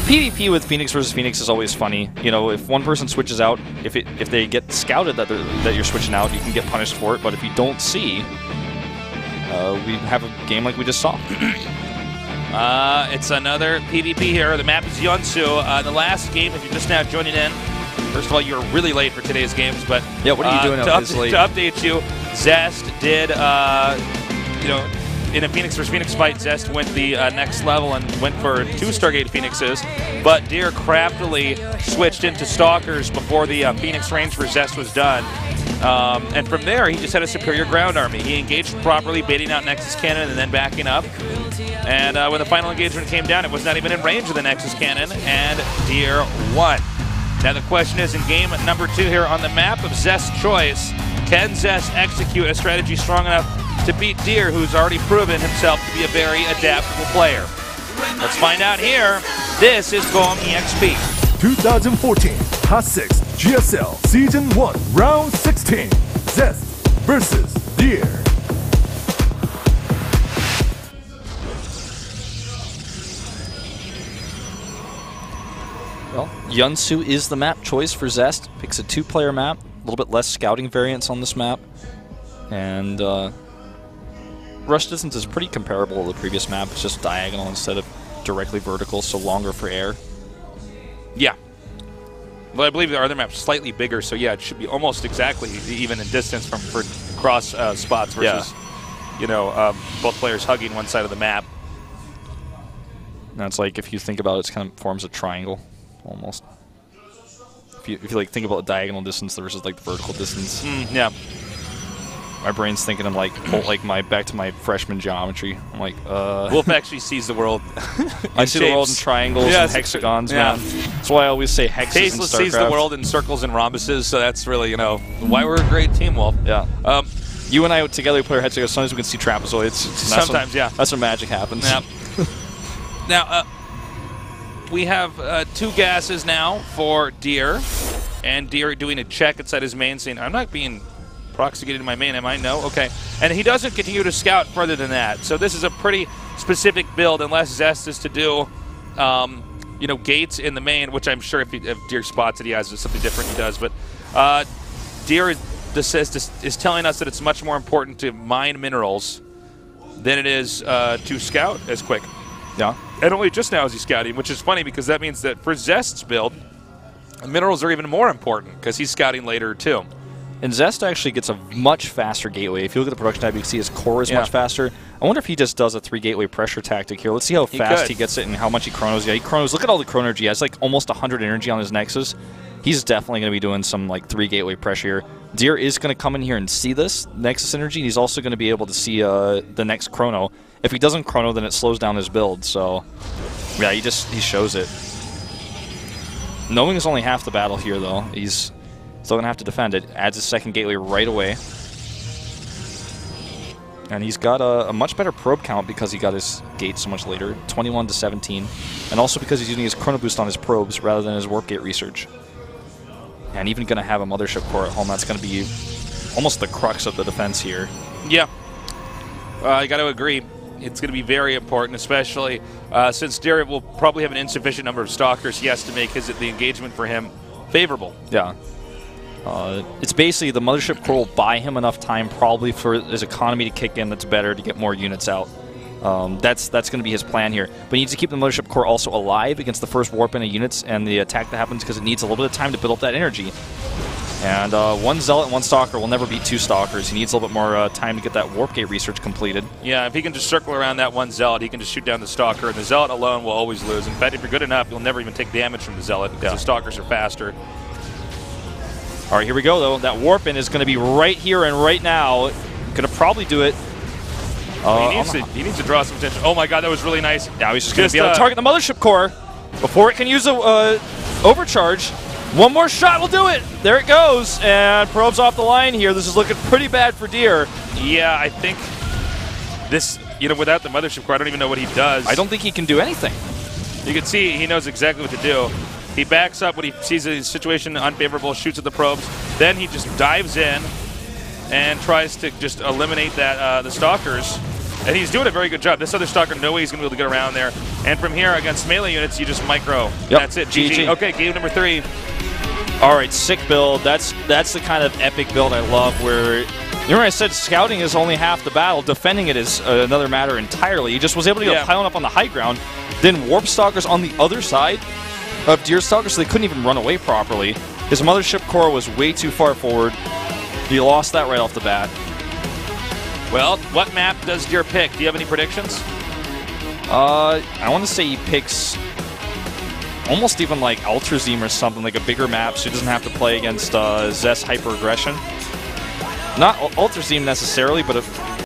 PvP with Phoenix versus Phoenix is always funny. You know, if one person switches out, if they get scouted that you're switching out, you can get punished for it. But if you don't see, we have a game like we just saw. It's another PvP here. The map is Yunsu. The last game, if you're just now joining in, first of all, you're really late for today's games, but yeah, what are you doing to update you, Zest did, you know, in a Phoenix vs. Phoenix fight, Zest went the next level and went for 2 Stargate Phoenixes, but Deer craftily switched into Stalkers before the Phoenix range for Zest was done. And from there, he just had a superior ground army. He engaged properly, baiting out Nexus Cannon and then backing up. And when the final engagement came down, it was not even in range of the Nexus Cannon, and Deer won. Now the question is, in game number 2 here on the map of Zest's choice, can Zest execute a strategy strong enough to beat Deer, who's already proven himself to be a very adaptable player? Let's find out here. This is GOMTV. 2014 Hot 6 GSL Season 1 Round 16. Zest versus Deer. Well, Yunsu is the map choice for Zest. Picks a 2-player map, a little bit less scouting variance on this map. And rush distance is pretty comparable to the previous map. It's just diagonal instead of directly vertical, so longer for air. Yeah. Well, I believe the other map's slightly bigger, so yeah, it should be almost exactly even in distance for cross spots versus, you know, both players hugging one side of the map. And it's like, if you think about it, it kind of forms a triangle, almost. If you like think about the diagonal distance versus like the vertical distance. Yeah. My brain's thinking I'm like, back to my freshman geometry. I'm like, Wolf actually sees the world. I see the world in triangles and hexagons, man. That's why I always say hexes in StarCraft. Sees the world in circles and rhombuses, so that's really, you know, why we're a great team, Wolf. Yeah. You and I together play our hexagons. Sometimes we can see trapezoids. Sometimes, yeah. That's when magic happens. Yeah. Now, we have 2 gases now for Deer, and Deer doing a check inside his main, saying, I'm not being proxy in my main, am I? No? Okay. And he doesn't continue to scout further than that. So this is a pretty specific build, unless Zest is to do, you know, gates in the main, which I'm sure if Deer spots it, he has something different he does. But Deer is telling us that it's much more important to mine minerals than it is to scout as quick. Yeah. And only just now is he scouting, which is funny because that means that for Zest's build, minerals are even more important because he's scouting later too. And Zest actually gets a much faster gateway. If you look at the production tab, you can see his core is much faster. I wonder if he just does a 3-gateway pressure tactic here. Let's see how fast he gets it and how much he chronos. Yeah, he chronos. Look at all the chrono energy. He has like almost 100 energy on his Nexus. He's definitely going to be doing some like 3-gateway pressure here. Deer is going to come in here and see this Nexus energy, and he's also going to be able to see the next chrono. If he doesn't chrono, then it slows down his build. So, yeah, he shows it. Knowing is only half the battle here, though. He's still going to have to defend it. Adds his 2nd gateway right away. And he's got a much better probe count because he got his gate so much later, 21 to 17. And also because he's using his chrono boost on his probes rather than his warp gate research. And even going to have a mothership core at home, that's going to be almost the crux of the defense here. Yeah. I got to agree. It's going to be very important, especially since Deer will probably have an insufficient number of stalkers. He has to make the engagement for him favorable. Yeah. It's basically the mothership core will buy him enough time probably for his economy to kick in that's better to get more units out. That's going to be his plan here. But he needs to keep the mothership core also alive against the first warp in of units and the attack that happens because it needs a little bit of time to build up that energy. And 1 Zealot and 1 Stalker will never beat 2 Stalkers. He needs a little bit more time to get that warp gate research completed. Yeah, if he can just circle around that 1 Zealot, he can just shoot down the Stalker, and the Zealot alone will always lose. In fact, if you're good enough, you'll never even take damage from the Zealot because the Stalkers are faster. All right, here we go, though. That warp in is going to be right here and right now. Going to probably do it. He needs to draw some attention. Oh my god, that was really nice. Now he's just going to be able to target the mothership core before it can use a overcharge. One more shot will do it. There it goes. And probes off the line here. This is looking pretty bad for Deer. Yeah, I think this, you know, without the mothership core, I don't even know what he does. I don't think he can do anything. You can see he knows exactly what to do. He backs up when he sees the situation unfavorable, shoots at the probes. Then he just dives in and tries to just eliminate that the Stalkers. And he's doing a very good job. This other Stalker, no way he's going to be able to get around there. And from here, against melee units, you just micro. Yep. That's it. GG. GG. Okay, game number 3. All right, sick build. That's the kind of epic build I love where, remember I said scouting is only half the battle. Defending it is another matter entirely. He just was able to get piling up on the high ground. Then Warp Stalkers on the other side of Deer Stalkers, so they couldn't even run away properly. His Mothership Core was way too far forward. He lost that right off the bat. Well, what map does Deer pick? Do you have any predictions? I want to say he picks almost even like Ultrazeme or something, like a bigger map, so he doesn't have to play against Zest Hyper Aggression. Not Ultrazeme necessarily, but